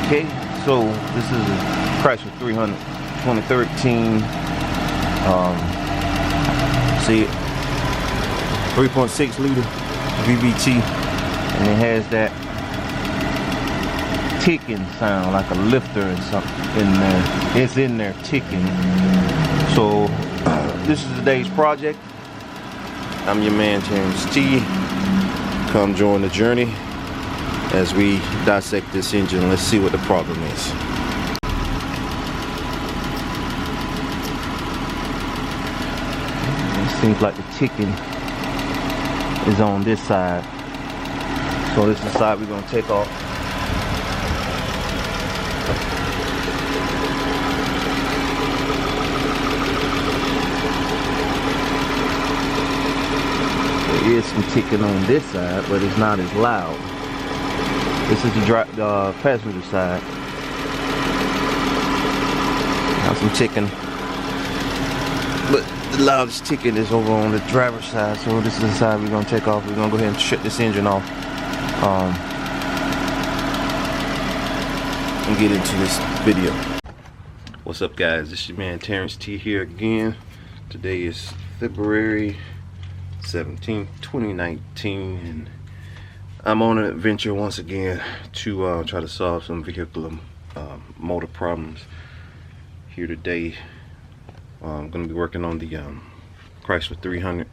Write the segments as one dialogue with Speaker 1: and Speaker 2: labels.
Speaker 1: Okay, so this is a Chrysler 300 2013. See it, 3.6 liter VVT, and it has that ticking sound like a lifter and something in there. It's in there ticking. So this is today's project. I'm your man Terrence T. Come join the journey as we dissect this engine. Let's see what the problem is. It seems like the ticking is on this side. So this is the side we're going to take off. There is some ticking on this side, but it's not as loud. This is the passenger side. Now some ticking, but the loudest ticking is over on the driver's side. So this is the side we're gonna take off. We're gonna go ahead and shut this engine off and get into this video. What's up, guys? This is your man Terrence T here again. Today is February 17th, 2019, and I'm on an adventure once again to try to solve some vehicular motor problems. Here today, I'm going to be working on the Chrysler 300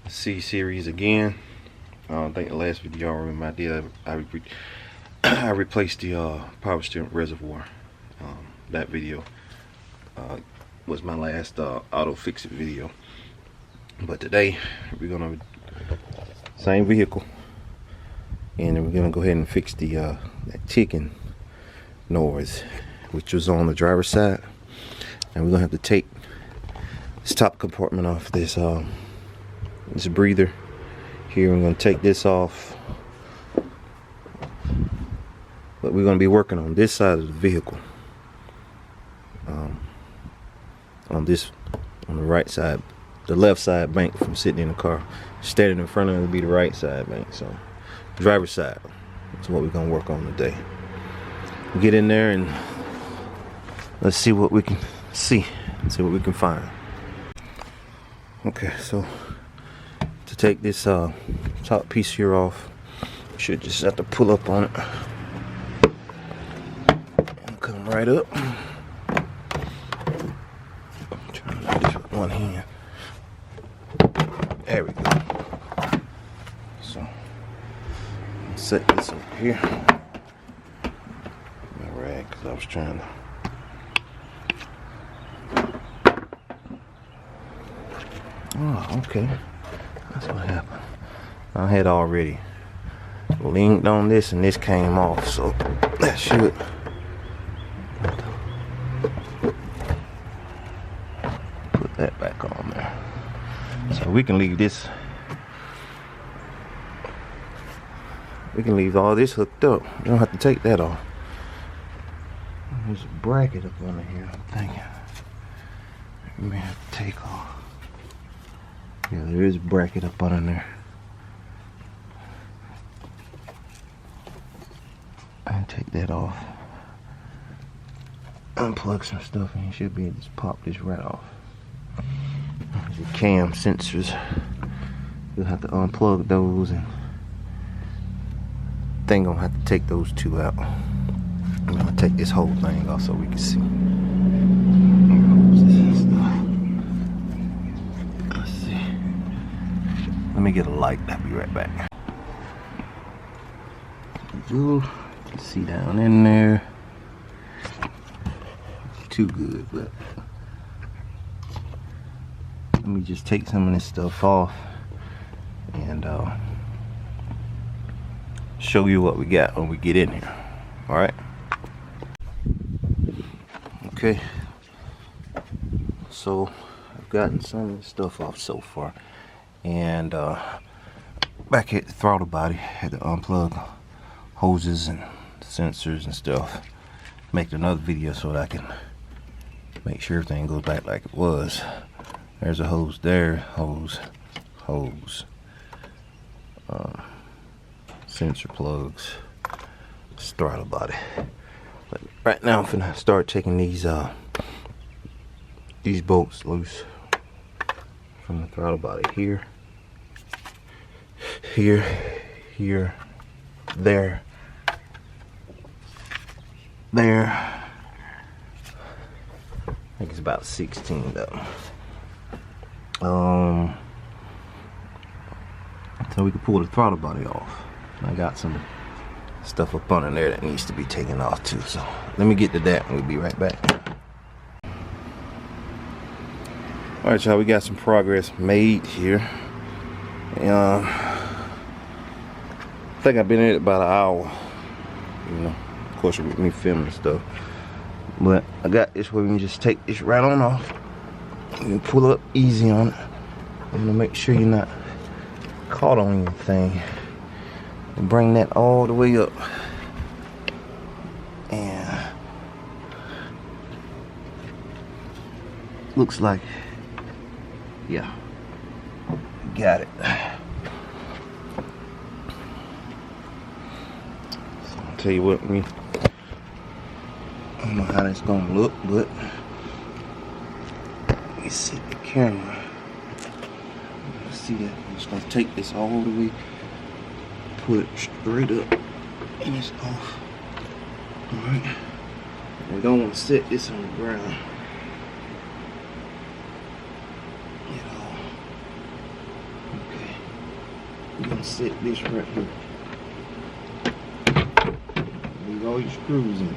Speaker 1: C series again. I think the last video, I remember I did, I replaced the power steering reservoir. That video was my last auto fix it video. But today we're gonna same vehicle, and we're gonna go ahead and fix the that ticking noise, which was on the driver's side. And we're gonna have to take this top compartment off this this breather here. We're gonna take this off, but we're gonna be working on this side of the vehicle, on the right side. The left side bank from sitting in the car. Standing in front of it will be the right side bank. So driver's side, that's what we're gonna work on today. We'll get in there and let's see what we can see what we can find. Okay, so to take this top piece here off, you should just have to pull up on it and come right up. I'm trying to do this with one hand. There we go. So set this over here. My rag, because I was trying to. Oh, okay. That's what happened. I had already leaned on this and this came off, so that should put that back on there. So we can leave this. We can leave all this hooked up. You don't have to take that off. There's a bracket up under here, I'm thinking. We may have to take off. Yeah, there is a bracket up under there. And take that off. Unplug some stuff and you should be able to just pop this right off. Your cam sensors, you'll have to unplug those, and then gonna have to take those two out. I'm gonna take this whole thing off so we can see. Let's see. Let me get a light. I'll be right back. You can see down in there. Too good, but. Let me just take some of this stuff off and show you what we got when we get in here. All right. Okay. So I've gotten some of the stuff off so far, and back at the throttle body, had to unplug hoses and sensors and stuff. Make another video so that I can make sure everything goes back like it was. There's a hose there, hose, sensor plugs, throttle body. right now I'm finna start taking these bolts loose from the throttle body here, there, I think it's about 16 though. So we can pull the throttle body off. I got some stuff up under there that needs to be taken off too. So let me get to that and we'll be right back. Alright y'all, we got some progress made here. I think I've been in it about an hour. You know, of course with me filming stuff. But I got this where we can just take this right on off. You can pull up easy on it. I'm gonna make sure you're not caught on anything. And bring that all the way up. And looks like, yeah, got it. So I'll tell you what, I don't know how that's gonna look, but let me set the camera. See that? I'm just gonna take this all the way, put it straight up, and it's off. Alright. We don't want to set this on the ground. Okay. We're gonna set this right here. Leave all your screws in.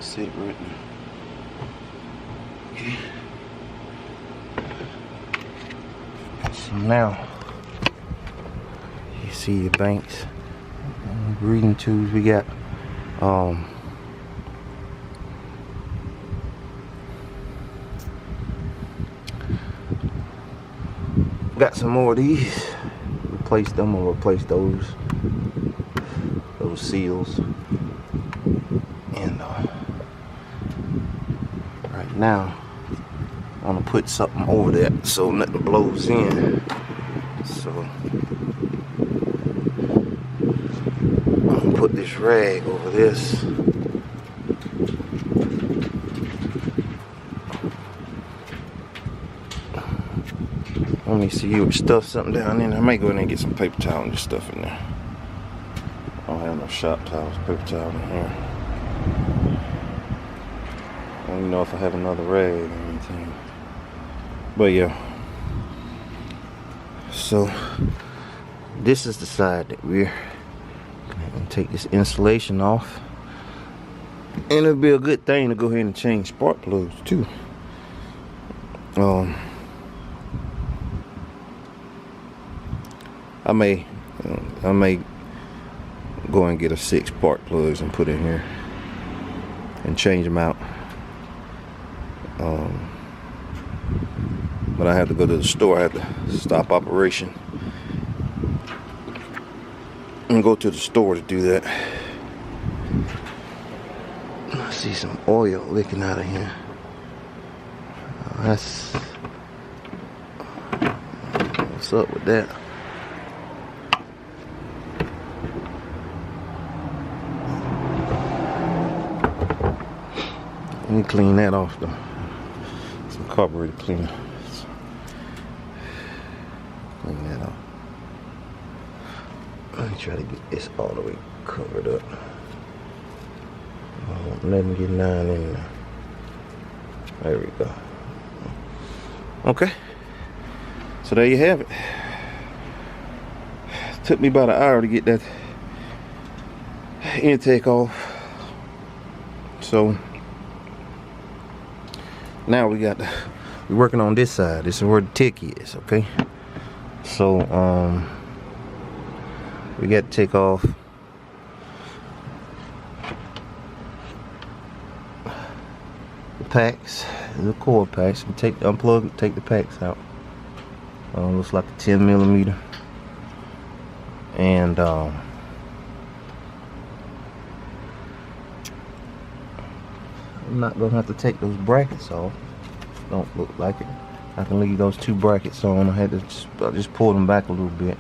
Speaker 1: Set it right there. Okay. So now you see your banks, reading tubes. We got got some more of these. Replace them or replace those seals. And right now I'm gonna put something over there so nothing blows in. So I'm gonna put this rag over this. Let me see you stuff something down in there. I might go in there and get some paper towel and just stuff in there. I don't have no shop towels, paper towel in here. I don't even know if I have another rag or anything. But yeah. So this is the side that we're gonna take this insulation off. And it'll be a good thing to go ahead and change spark plugs too. I may go and get a 6 spark plugs and put in here and change them out. But I have to go to the store. I have to stop operation and go to the store to do that. I see some oil leaking out of here. That's what's up with that. Let me clean that off though. Some carburetor cleaner. Clean that off. Let me try to get this all the way covered up. I won't let me get 9 in there. There we go. Okay. So there you have it. Took me about an hour to get that intake off. So now we're working on this side. This is where the tick is, okay? So we got to take off the packs, the core packs. We unplug, take the packs out. Looks like a 10mm. And I'm not gonna have to take those brackets off. Don't look like it. I can leave those 2 brackets on. I had to just pull them back a little bit.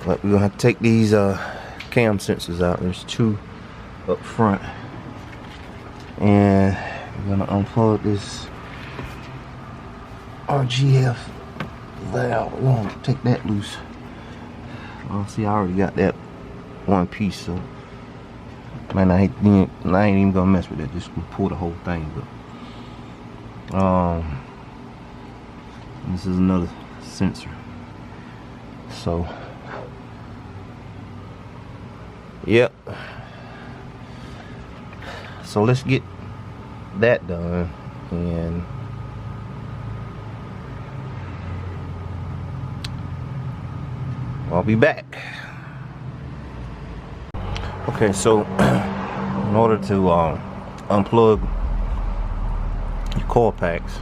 Speaker 1: But we're gonna have to take these cam sensors out. There's 2 up front. And we're gonna unplug this RGF valve. We're gonna take that loose. Well, see, I already got that one piece, so man, I ain't even gonna mess with it. Just gonna pull the whole thing. But this is another sensor. So, yep. So let's get that done, and I'll be back. Okay, so in order to unplug your coil packs,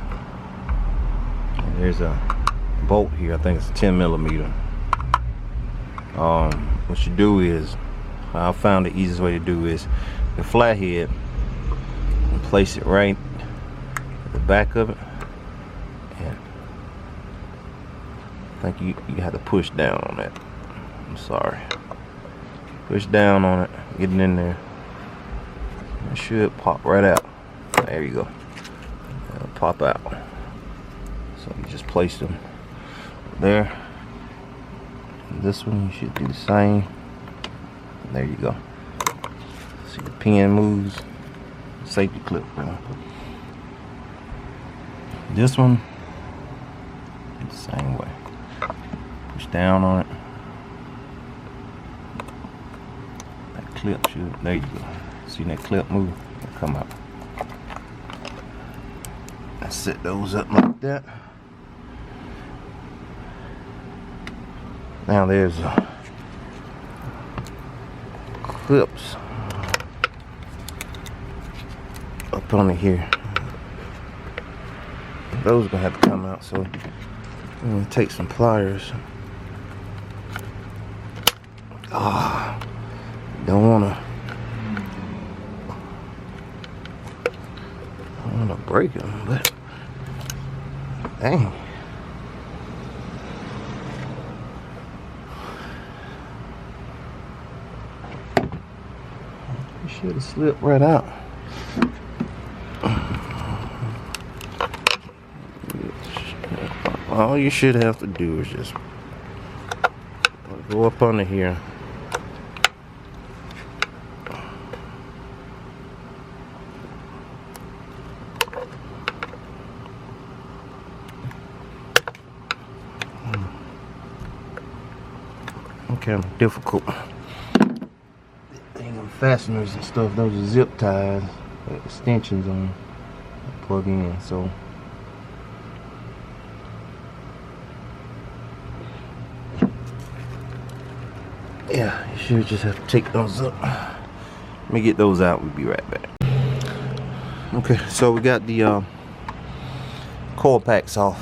Speaker 1: there's a bolt here. I think it's a 10 millimeter. What you do is, I found the easiest way to do is the flathead, and place it right at the back of it, and I think you have to push down on that. I'm sorry. Push down on it, get it in there. It should pop right out. There you go. It'll pop out. So you just place them there. And this one you should do the same. And there you go. See, the pin moves. Safety clip. This one, the same way. Push down on it. That clip should. There you go. See that clip move? It'll come out. I set those up like that. Now there's clips up under here. Those are gonna have to come out, so I'm gonna take some pliers. Don't wanna break them, but dang. You should have slipped right out. All you should have to do is just go up under here. Kind of difficult. Thing of fasteners and stuff, those are zip ties, extensions on, plug in. So yeah, you should just have to take those up. Let me get those out. We'll be right back. Okay, so we got the coil packs off.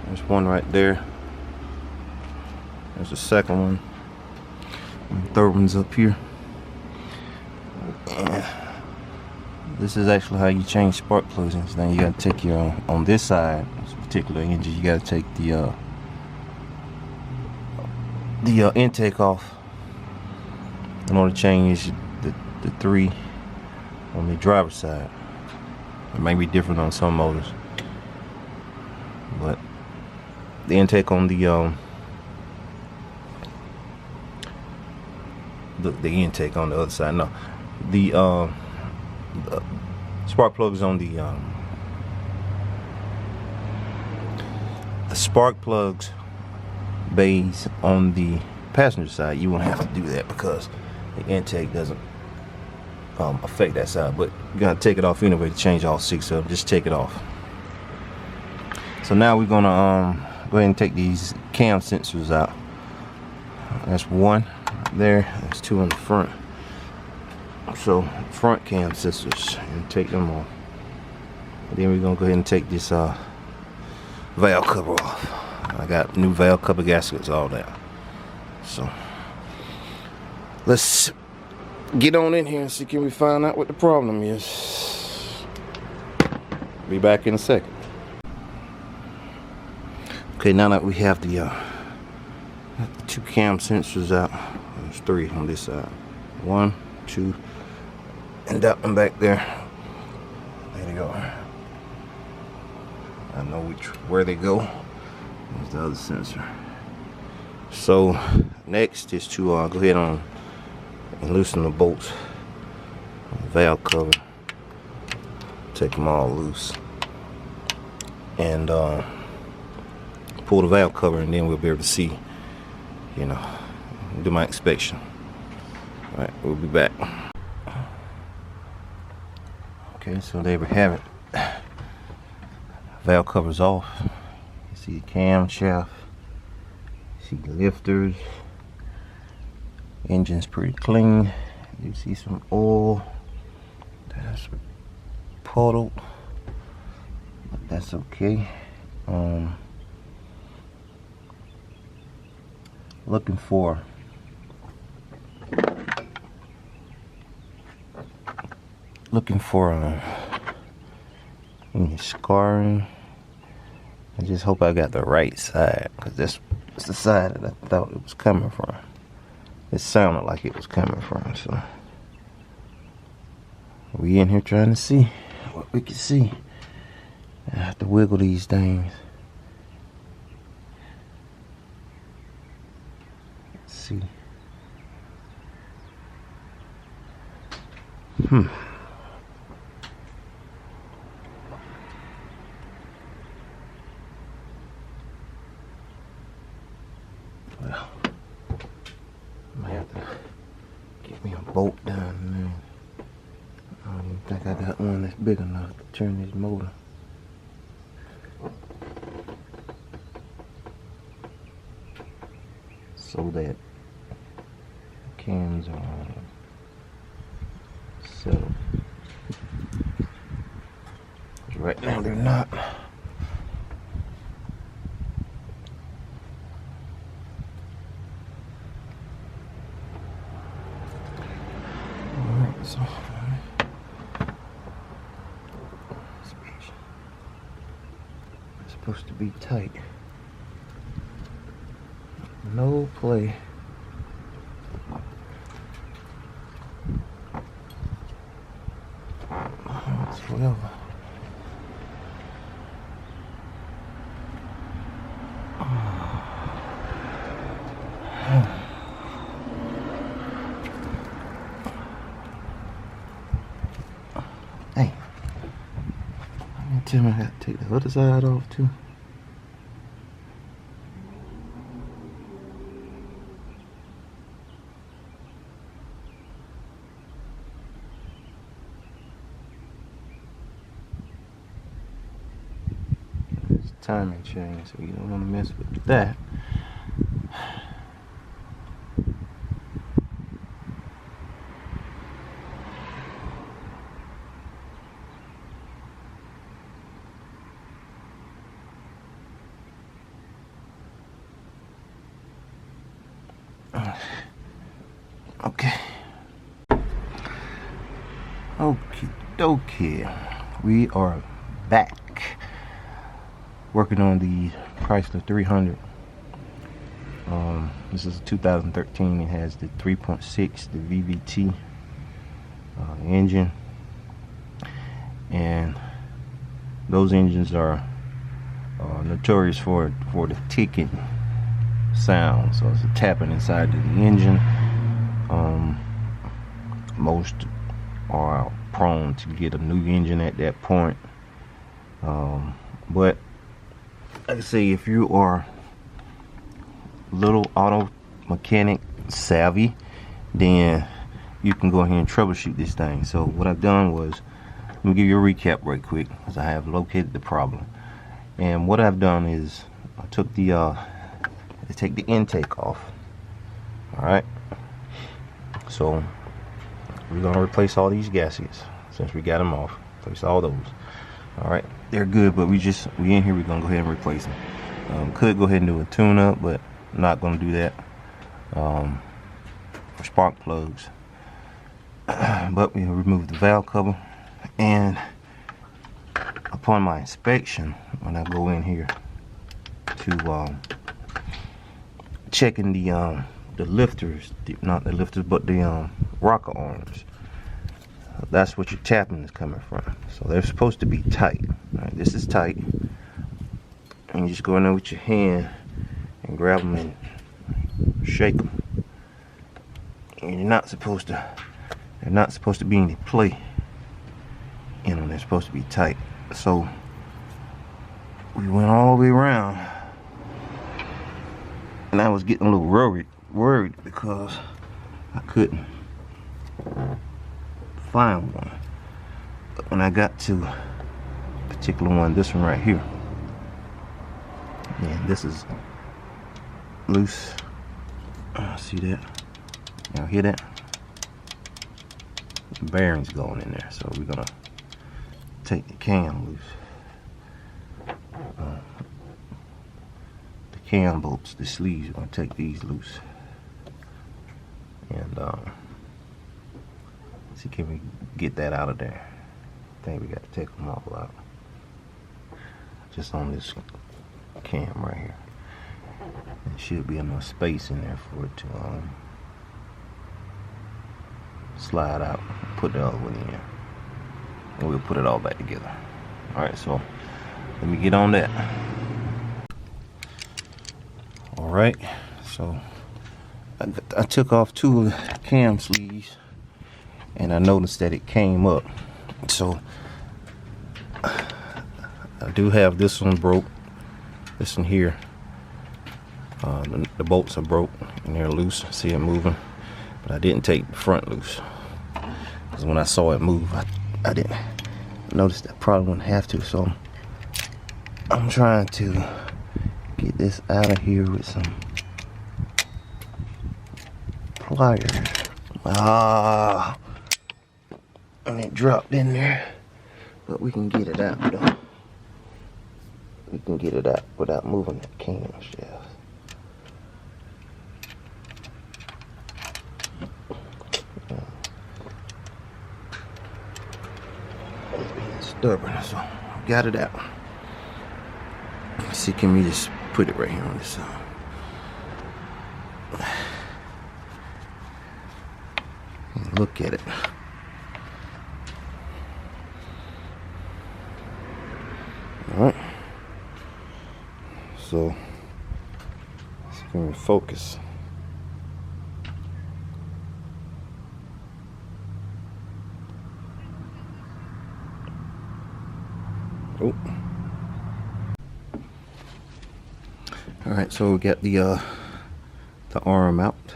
Speaker 1: There's one right there. There's the second one. And the third one's up here. And this is actually how you change spark plugs. Now you gotta take your on this side, this particular engine, you gotta take the intake off in order to change the 3 on the driver's side. It may be different on some motors, but the intake on the intake on the other side. No, the spark plugs on the spark plugs bays on the passenger side. You won't have to do that because the intake doesn't affect that side. But you're gonna take it off anyway to change all 6 of them. Just take it off. So now we're gonna go ahead and take these cam sensors out. That's one there. There's 2 on the front. So front cam sensors, and take them off. And then we're gonna go ahead and take this valve cover off. I got new valve cover gaskets, all that. So let's get on in here and see, can we find out what the problem is. Be back in a second. Okay, now that we have the 2 cam sensors out, there's 3 on this side. 1, 2, and that one back there. There they go. I know where they go. There's the other sensor. So next is to go ahead on and loosen the bolts on the valve cover. Take them all loose and pull the valve cover, and then we'll be able to see, you know, do my inspection. All right, we'll be back. Okay, so there we have it. Valve cover's off. You see the camshaft. You see the lifters. Engine's pretty clean. You see some oil that's puddled, but that's okay. Looking for any scarring. I just hope I got the right side, because that's the side that I thought it was coming from. It sounded like it was coming from, so we in here trying to see what we can see. I have to wiggle these things. Let's see. Well, I might have to get me a bolt down there. I don't even think I got one that's big enough to turn this motor. So that the cams are settled. Right now they're not. Alright, so it's supposed to be tight. No play. Whatsoever. Hey, tell me I got to take the other side off too. Timing chain, so you don't want to mess with that. Okay. Okie dokie. We are back. Working on the Chrysler 300. This is a 2013. It has the 3.6, the VVT engine, and those engines are notorious for the ticking sound. So it's a tapping inside of the engine. Most are prone to get a new engine at that point, but like I say, if you are a little auto mechanic savvy, then you can go ahead and troubleshoot this thing. So what I've done was, let me give you a recap right quick, because I have located the problem. And what I've done is I took the take the intake off. Alright, so we're gonna replace all these gaskets since we got them off. Replace all those. Alright, they're good, but we in here, we're gonna go ahead and replace them. Could go ahead and do a tune-up, but I'm not gonna do that for spark plugs. But we remove the valve cover, and upon my inspection, when I go in here to checking the lifters, not the lifters, but the rocker arms, That's what your tapping is coming from. So they're supposed to be tight. All right, this is tight, and you just go in there with your hand and grab them and shake them. And you're not supposed to. They're not supposed to be any play in them. They're supposed to be tight. So we went all the way around, and I was getting a little worried because I couldn't find one. But when I got to a particular one, this one right here, and this is loose. See that? Y'all hear that? The bearings going in there, so we're gonna take the cam loose. The cam bolts, the sleeves, we're gonna take these loose, and see, can we get that out of there? I think we got to take them all out, just on this cam right here. There should be enough space in there for it to slide out, put the other one in, and we'll put it all back together. Alright, so let me get on that. Alright, so I took off 2 of the cam sleeves, and I noticed that it came up. So I do have this one broke, this one here. The bolts are broke and they're loose. See it moving, but I didn't take the front loose because when I saw it move, I didn't notice that I probably wouldn't have to. So I'm trying to get this out of here with some pliers. And it dropped in there, but we can get it out though. We can get it out without moving that cam shaft. It's being stubborn, so I got it out. Let's see, can we just put it right here on this side? And look at it. Alright, so let's go and focus. Oh. Alright, so we got the arm out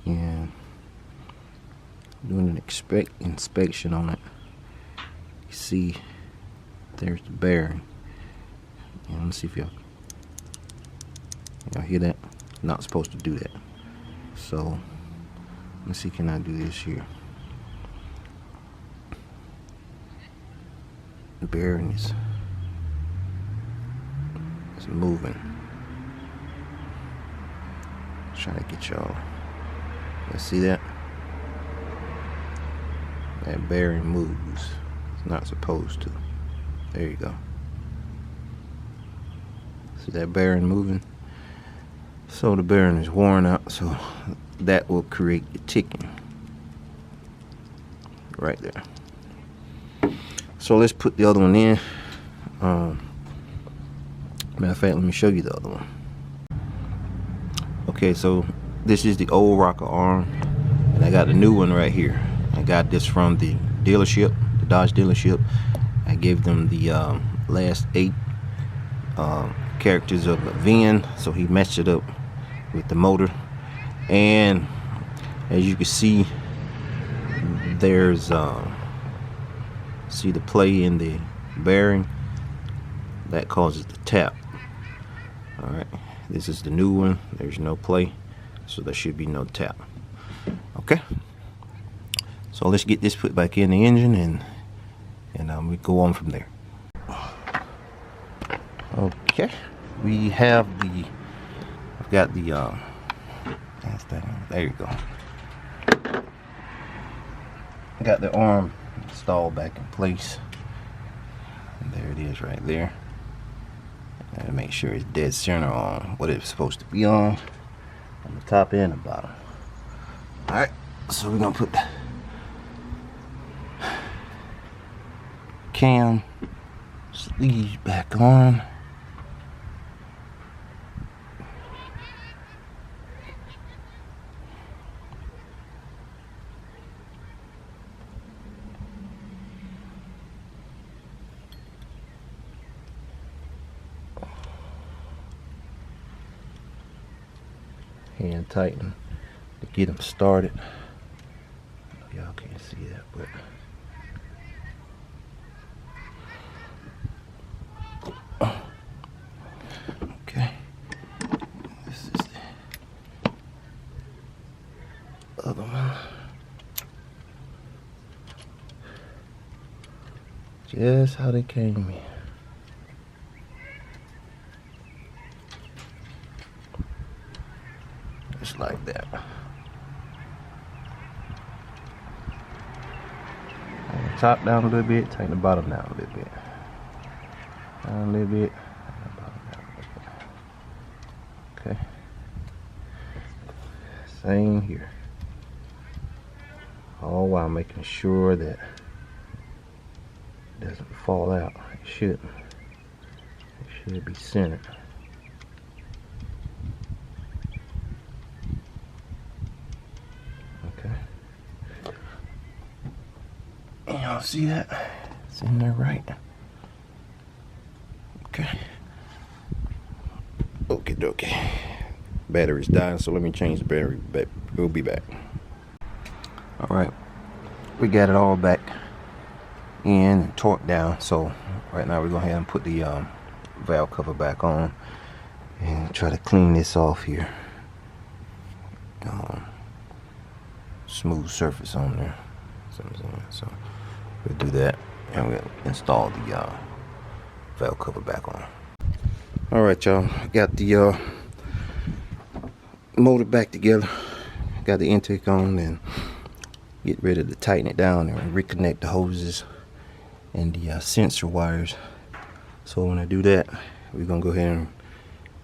Speaker 1: and doing an inspection on it. You see there's the bearing. And let me see if y'all hear that? Not supposed to do that. So let me see, can I do this here? The bearing is moving. Trying to get y'all. Let's see that? That bearing moves. It's not supposed to. There you go. See that bearing moving? So the bearing is worn out, so that will create the ticking right there. So let's put the other one in. Matter of fact, let me show you the other one. Okay, so this is the old rocker arm, and I got the new one right here. I got this from the dealership, the Dodge dealership. I gave them the last 8 characters of the VIN, so he matched it up with the motor. And as you can see, there's see the play in the bearing that causes the tap. All right, this is the new one. There's no play, so there should be no tap. Okay, so let's get this put back in the engine, and we go on from there. Okay, we have the, I've got the there you go. I got the arm installed back in place, and there it is right there. And make sure it's dead center on what it's supposed to be on the top and the bottom. Alright, so we're gonna put cam sleeves back on. Hand tighten to get them started. Y'all can't see that, but okay. This is the other one. Just how they came in. Just like that. Tighten the top down a little bit, tighten the bottom down a little bit. Down a little bit, tighten the bottom down a little bit. Okay. Same here. All while making sure that it doesn't fall out. It shouldn't. It should be centered. Y'all see that? It's in there right. Okay. Okay. Battery's dying, so let me change the battery back. We'll be back. Alright. We got it all back in and torqued down. So right now we're going to go ahead and put the valve cover back on and try to clean this off here. Smooth surface on there. So we'll do that and we'll install the valve cover back on. Alright, y'all, got the motor back together, got the intake on, and get ready to tighten it down and reconnect the hoses and the sensor wires. So when I do that, we're gonna go ahead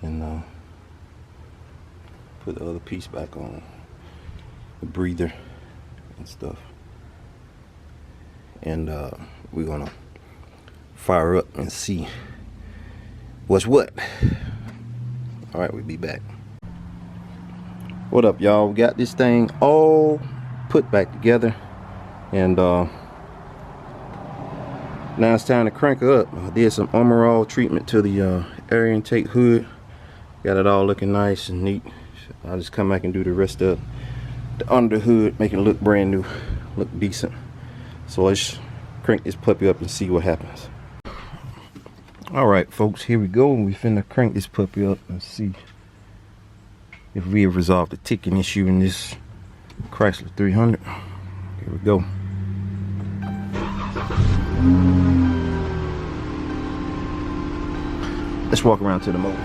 Speaker 1: and put the other piece back on, the breather and stuff. And we're gonna fire up and see what's what. All right, we'll be back. What up, y'all? We got this thing all put back together, and now it's time to crank her up. I did some Armor All treatment to the air intake hood. Got it all looking nice and neat. I'll just come back and do the rest of the under the hood, make it look brand new, look decent. So let's crank this puppy up and see what happens. Alright folks, here we go. We finna crank this puppy up and see if we have resolved the ticking issue in this Chrysler 300. Here we go. Let's walk around to the motor.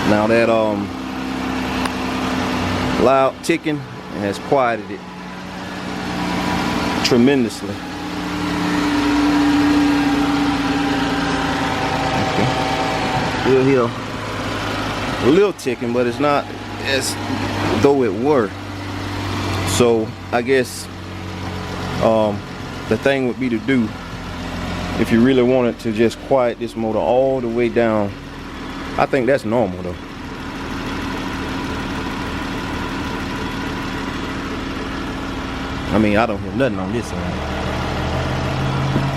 Speaker 1: Now that loud ticking has quieted it tremendously. Okay. Still hear a little ticking, but it's not as though it were. So I guess the thing would be to do, if you really wanted to just quiet this motor all the way down, I think that's normal though. I mean, I don't hear nothing on this side.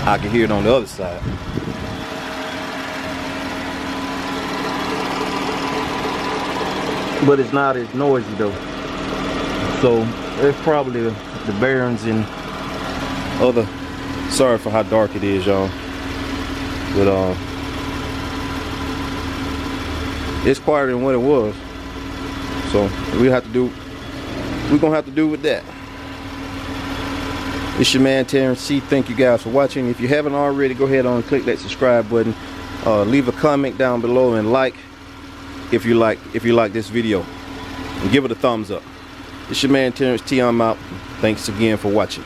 Speaker 1: I can hear it on the other side. But it's not as noisy though. So it's probably the bearings and other. Sorry for how dark it is, y'all. But it's quieter than what it was. So we're gonna have to do with that. It's your man Terrence C. Thank you guys for watching. If you haven't already, go ahead and click that subscribe button. Leave a comment down below and like if you like this video, and give it a thumbs up. It's your man Terrence T. I'm out. Thanks again for watching.